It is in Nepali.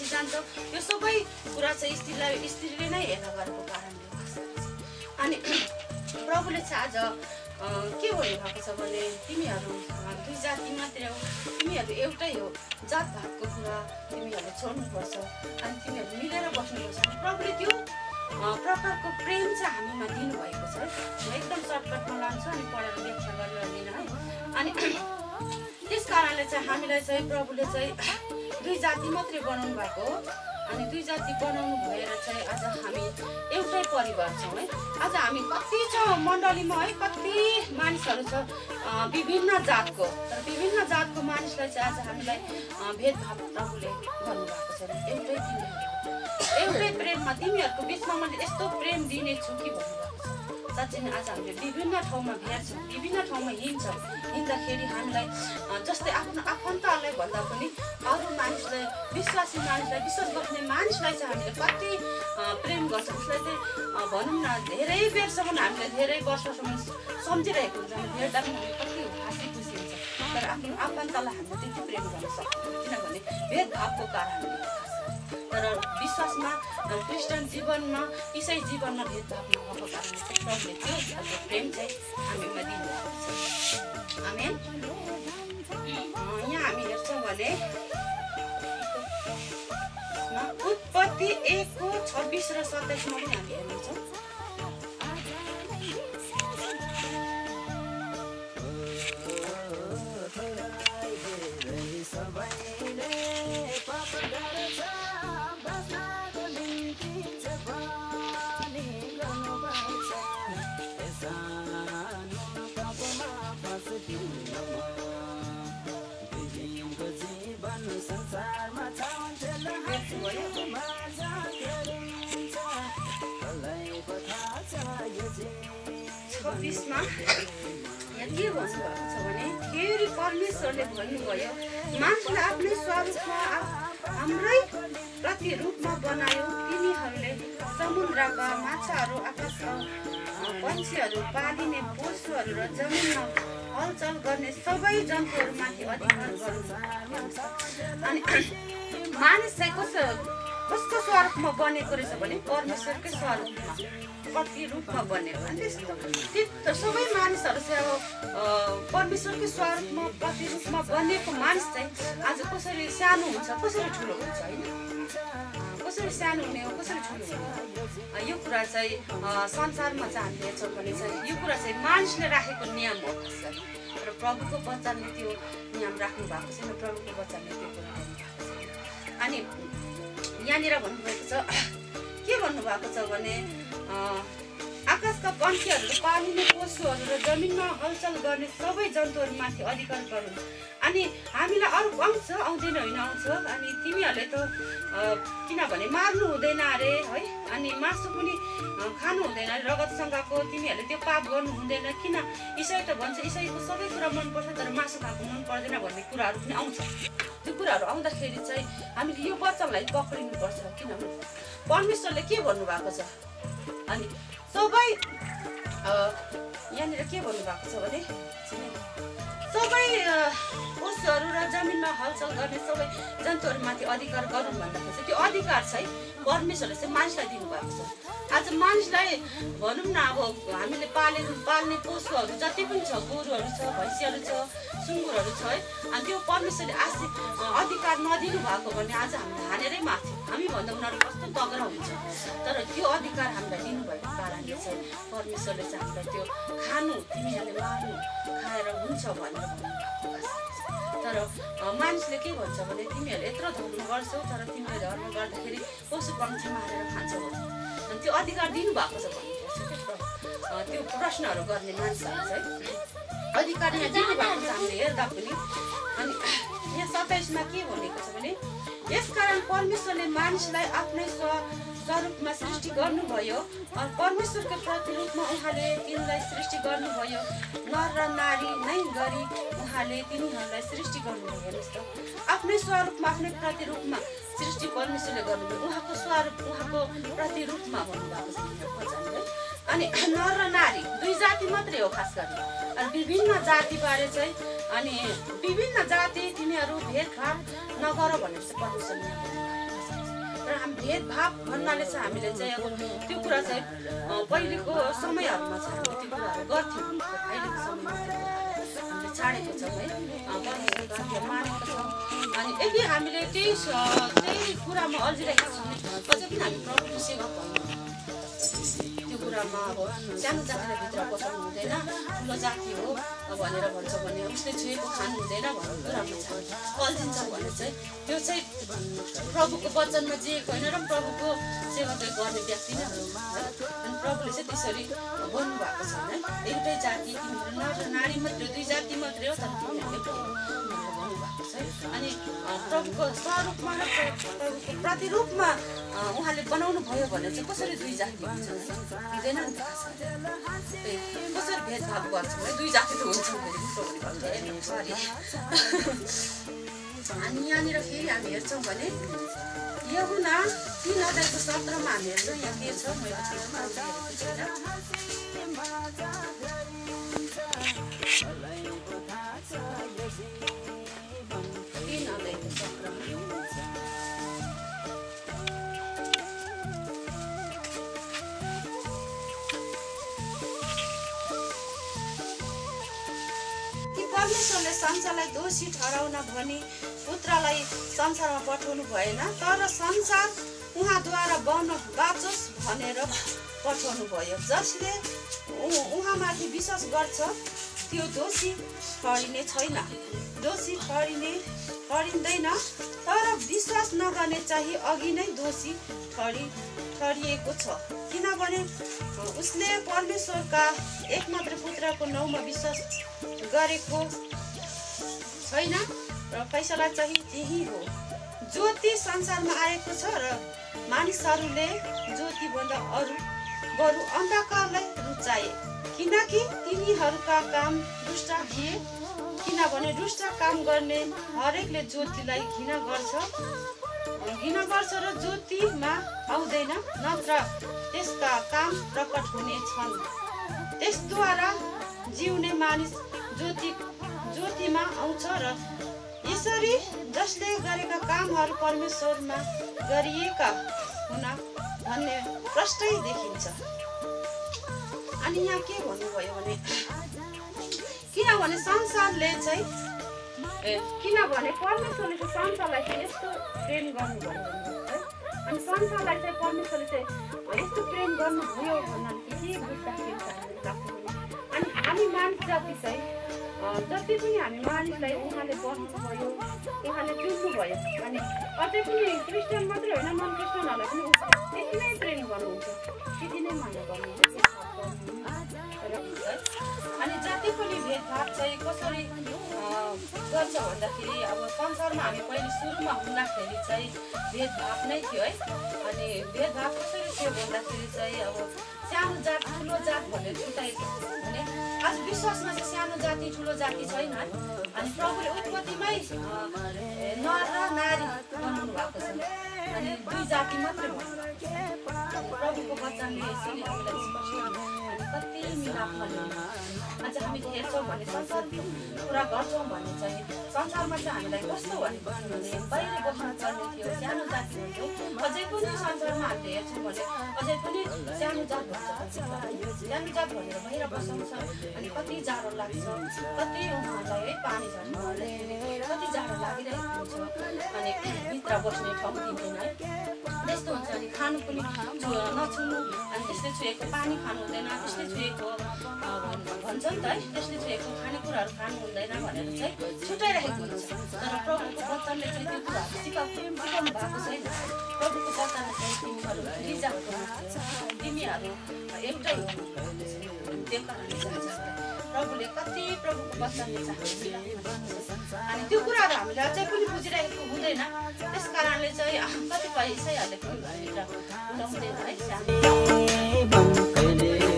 पछि जान्छ। यो सबै कुरा चाहिँ स्त्रीले नै हेर्न गरेको कारणले अनि प्रभुले चाहिँ आज के भन्नुभएको छ भने तिमीहरू दुई जाति मात्रै हो, तिमीहरू एउटै हो, जातभातको कुरा तिमीहरूले छोड्नुपर्छ अनि तिमीहरू मिलेर बस्नुपर्छ। अनि प्रभुले त्यो प्रकारको प्रेम चाहिँ हामीमा दिनुभएको छ। म एकदम सर्टकटमा लान्छु अनि पढेर व्याख्या गरेर दिन है। अनि त्यस कारणले चाहिँ हामीलाई चाहिँ प्रभुले चाहिँ दुई जाति मात्रै बनाउनु भएको हो अनि दुई जाति बनाउनु भएर चाहिँ आज हामी एउटै परिवार छौँ है। आज हामी कति छ मण्डलीमा है, कति मानिसहरू छ विभिन्न जातको, तर विभिन्न जातको मानिसलाई चाहिँ आज हामीलाई भेदभाव प्रभुले गर्नुभएको छ। एउटै तिमीहरू एउटै प्रेममा तिमीहरूको बिचमा मैले यस्तो प्रेम दिनेछु कि भन्नुभएको छ। साँच्चै नै आज हामीले विभिन्न ठाउँमा भेट्छौँ, विभिन्न ठाउँमा हिँड्छौँ, हिँड्दाखेरि हामीलाई जस्तै आफ्नो आफन्तहरूलाई भन्दा पनि अरू मानिसलाई, विश्वासी मानिसलाई, विश्वास गर्ने मानिसलाई चाहिँ हामीले कति प्रेम गर्छौँ। उसलाई चाहिँ भनौँ न धेरै बेरसम्म हामीले धेरै वर्षसम्म सम्झिरहेको हुन्छ, भेट्दा पनि हामी कति हाँसी खुसी हुन्छ। तर आफ्नो आफन्तलाई हामीले त्यति प्रेम गर्न सक्छौँ किनभने भेदभावको कारणले। तर विश्वासमा क्रिस्चियन जीवनमा, इसाई जीवनमा भेदभाव नभएको कारणले चाहिँ प्रभुले त्यो खालको प्रेम चाहिँ हामीमा दिनुभएको छ। आमेन। यहाँ हामी हेर्छौँ भने उत्पत्ति 1:26 र 27मा पनि हामी हेर्नेछौँ। छब्बिसमा यहाँ के भन्नुभएको छ भने फेरि परमेश्वरले भन्नुभयो, मानिसलाई आफ्नै स्वरूपमा हाम्रै प्रतिरूपमा बनायो, तिनीहरूले समुद्रका माछाहरू, आकाशका पक्षीहरू, पालिने पशुहरू र जमिनमा हलचल गर्ने सबै जन्तुहरूमाथि अधिकार गरौँ। अनि मानिस चाहिँ कस्तो स्वरूपमा बनेको रहेछ भने परमेश्वरकै स्वरूपमा प्रतिरूपमा बनेको। अनि त्यस्तो सबै मानिसहरू चाहिँ अब परमेश्वरकै स्वरूपमा प्रतिरूपमा बनेको मानिस चाहिँ आज कसरी सानो हुन्छ, कसरी ठुलो हुन्छ होइन, कसरी सानो हुने हो, कसरी ठुलो हुने, यो कुरा चाहिँ संसारमा चाहिँ हामीले हेर्छौँ भने चाहिँ यो कुरा चाहिँ मानिसले राखेको नियम हो। र प्रभुको वचनले त्यो नियम राख्नु भएको छैन, प्रभुको वचनले त्यो कुरा गर्नुभएको छैन। अनि यहाँनिर भन्नुभएको छ, के भन्नुभएको छ भने आकाशका पक्षीहरू, पालिने पशुहरू र जमिनमा हलचल गर्ने सबै जन्तुहरूमाथि अधिकार गरौँ। अनि हामीलाई अरू आउँछ आउँदैन होइन, आउँछ। अनि तिमीहरूले त किनभने मार्नु हुँदैन अरे है, अनि मासु पनि खानु हुँदैन अरे, रगतसँगको तिमीहरूले त्यो पाप गर्नु हुँदैन। किन इसाई त भन्छ इसाईको सबै कुरा मनपर्छ तर मासु खाएको मन पर्दैन भन्ने कुराहरू पनि आउँछ। त्यो कुराहरू आउँदाखेरि चाहिँ हामीले यो वचनलाई पक्रिनुपर्छ। किनभने परमेश्वरले के भन्नुभएको छ अनि सबै यहाँनिर के भन्नुभएको छ भने सबै पशुहरू र जमिनमा हलचल गर्ने सबै जन्तुहरूमाथि अधिकार गरौँ भन्दाखेरि चाहिँ त्यो अधिकार चाहिँ परमेश्वरले चाहिँ मानिसलाई दिनुभएको छ। आज मानिसलाई भनौँ न अब हामीले पाल्ने पशुहरू जति पनि छ, गोरुहरू छ, भैँसीहरू छ, सुँगुरहरू छ है, अनि त्यो परमेश्वरले अधिकार नदिनु भएको भने आज हामीले हानेरै मार्थ्यौँ, हामीभन्दा उनीहरू कस्तो तगडा हुन्छ। तर त्यो अधिकार हामीलाई दिनुभएको कारणले चाहिँ परमेश्वरले चाहिँ हामीलाई त्यो खानु, तिमीहरूले मार्नु, खाएर हुन्छ भनेर भन्नुभएको। तर मानिसले के भन्छ भने तिमीहरूले यत्रो धर्म गर्छौ तर तिमीले धर्म गर्दाखेरि पशु पक्षी मारेर खान्छौ, अनि त्यो अधिकार दिनुभएको छ भन्नुपर्छ। त्यो प्रश्नहरू गर्ने मानिसहरू चाहिँ अधिकार यहाँ दिनुभएको छ हामीले हेर्दा पनि। अनि यहाँ 27मा के भनेको छ भने यसकारण परमेश्वरले मानिसलाई आफ्नै स्वरूपमा सृष्टि गर्नुभयो, परमेश्वरको प्रतिरूपमा उहाँले तिनलाई सृष्टि गर्नुभयो, नर र नारी नै गरी उहाँले तिनीहरूलाई सृष्टि गर्नुभयो। हेर्नुहोस् त, आफ्नै स्वरूपमा आफ्नै प्रतिरूपमा सृष्टि परमेश्वरले गर्नुभयो, उहाँको स्वरूप उहाँको प्रतिरूपमा भन्नुभएको छ। अनि नर र नारी दुई जाति मात्रै हो खास गरी, अनि विभिन्न जातिबारे चाहिँ अनि विभिन्न जाति तिमीहरू भेदभाव नगर भनेर चाहिँ परमेश्वरले भन्नुभएको छ। हामी भेदभाव भन्नाले चाहिँ हामीले चाहिँ अब त्यो कुरा चाहिँ पहिलेको समयहरूमा चाहिँ हामीले त्यो कुराहरू गर्थ्यौँ। अहिलेको समयमा त्यो कुराहरू हामीले छाडेको छौँ है, परमेश्वरको मानेको छौँ। अनि यदि हामीले त्यही कुरामा अल्झिरहेको छौँ भने अझै पनि हामी प्रभुको सेवा गर्नु त्यो कुरामा अब सानो जातिलाई भित्र पठाउनु हुँदैन, ठुलो जाति हो भनेर भन्छ भने उसले छोएको खानु हुँदैन भन्ने कुरामा चाहिँ अल्झिन्छ भने चाहिँ त्यो चाहिँ प्रभुको वचनमा जिएको होइन र प्रभुको सेवा गर्ने व्यक्ति नै हो। अनि प्रभुले चाहिँ त्यसरी भन्नुभएको छ होइन, एउटै जाति तिमीहरू नर नारी मात्रै, दुई जाति मात्रै हो तर तिमीहरूले भन्नुभएको छ। अनि प्रभुको स्वरूपमा र प्रभुको प्रतिरूपमा उहाँले बनाउनु भयो भने चाहिँ कसरी दुई जाति हुन्छ हुँदैन नि त। कसरी भेदभाव गर्छौँ है, दुई जाति त हुन्छ सरी। अनि यहाँनिर फेरि हामी हेर्छौँ भने यूहन्ना 3:17 हामी हेर्छौँ। यहाँ के छ मैले परमेश्वरले संसारलाई दोषी ठहराउन भनी पुत्रलाई संसारमा पठाउनु भएन, तर संसार उहाँद्वारा बाँचोस् भनेर पठाउनु भयो। जसले उहाँमाथि विश्वास गर्छ त्यो दोषी ठहरिने छैन, दोषी ठहरिँदैन। तर विश्वास नगर्ने चाहिँ अघि नै दोषी ठहरिएको छ, किनभने उसले परमेश्वरका एकमात्र पुत्रको नाउँमा विश्वास गरेको छैन र फैसला चाहिँ त्यही हो। ज्योति संसारमा आएको छ र मानिसहरूले ज्योतिभन्दा बरु अन्धकारलाई रुचाए, किनकि तिनीहरूका काम दुष्ट थिए। किनभने दुष्ट काम गर्ने हरेकले ज्योतिलाई घृणा गर्छ र ज्योतिमा आउँदैन, नत्र त्यसका काम प्रकट हुने छन्। त्यसद्वारा जिउने मानिस ज्योतिमा आउँछ र यसरी जसले गरेका कामहरू परमेश्वरमा गरिएका हुन भन्ने प्रष्टै देखिन्छ। अनि यहाँ के भन्नुभयो भने किनभने परमेश्वरले चाहिँ संसारलाई चाहिँ यस्तो प्रेम गर्नुभयो है। अनि संसारलाई चाहिँ परमेश्वरले चाहिँ यस्तो प्रेम गर्नुभयो भन्नाले के बुझ्दाखेरि अनि हामी मानिस जाति चाहिँ जति पनि हामी मानिसलाई उहाँले बस्नुभयो, उहाँले चुन्नुभयो। अनि अझै पनि क्रिस्चियन मात्रै होइन, नन क्रिस्चियनहरूलाई पनि त्यति नै प्रेम गर्नुहुन्छ, त्यति नै माया गर्नुहुन्छ। अनि जति पनि भेदभाव चाहिँ कसरी गर्छ भन्दाखेरि अब संसारमा हामी पहिले सुरुमा हुँदाखेरि चाहिँ भेदभाव नै थियो है। अनि भेदभाव कसरी थियो भन्दाखेरि चाहिँ अब सानो जात ठुलो जात भनेर छुट्याएको भने आज विश्वासमा चाहिँ सानो जाति ठुलो जाति छैन। अनि प्रभुले उत्पत्तिमै नर र नारी बनाउनु भएको छ, अनि दुई जाति मात्रै प्रभुको वचनले यसरी हामीलाई स्पष्ट कति मिलाप अझ हामी हेर्छौँ भने संसारको कुरा गर्छौँ भने चाहिँ संसारमा चाहिँ हामीलाई कस्तो भनेको भने बाहिर बस्नुपर्ने थियो, सानो जाति हुन्थ्यो। अझै पनि संसारमा हामीले हेर्छौँ भने अझै पनि सानो जात भन्छ, सानो जात भनेर बाहिर बसाउँछ। अनि कति जाडो लाग्छ, कति उहाँहरूलाई है पानी झर्नु कति जाडो लागिरहेको हुन्छ, अनि भित्र बस्ने ठाउँ दिँदैन है, त्यस्तो हुन्छ। अनि खानु पनि नछुनु, अनि त्यसले छोएको पानी खानु हुँदैन, त्यसले छोएको भन्छ नि त है, त्यसले छोएको खानेकुराहरू खानु हुँदैन भनेर चाहिँ छुट्याइरहेको हुन्छ। तर प्रभुको वचनले चाहिँ त्यो कुराहरू सिकाउनु भएको छैन। प्रभुको वचनले चाहिँ तिमीहरू रिजाको तिमीहरू एउटै हो, त्यो कारणले चाहिँ प्रभुले कति प्रभुको वचनले चाहिँ अनि त्यो कुराहरू हामीले अझै पनि बुझिरहेको हुँदैन। त्यस कारणले चाहिँ कतिपय इसाईहरूले पनि भित्र उठाउँदैन है।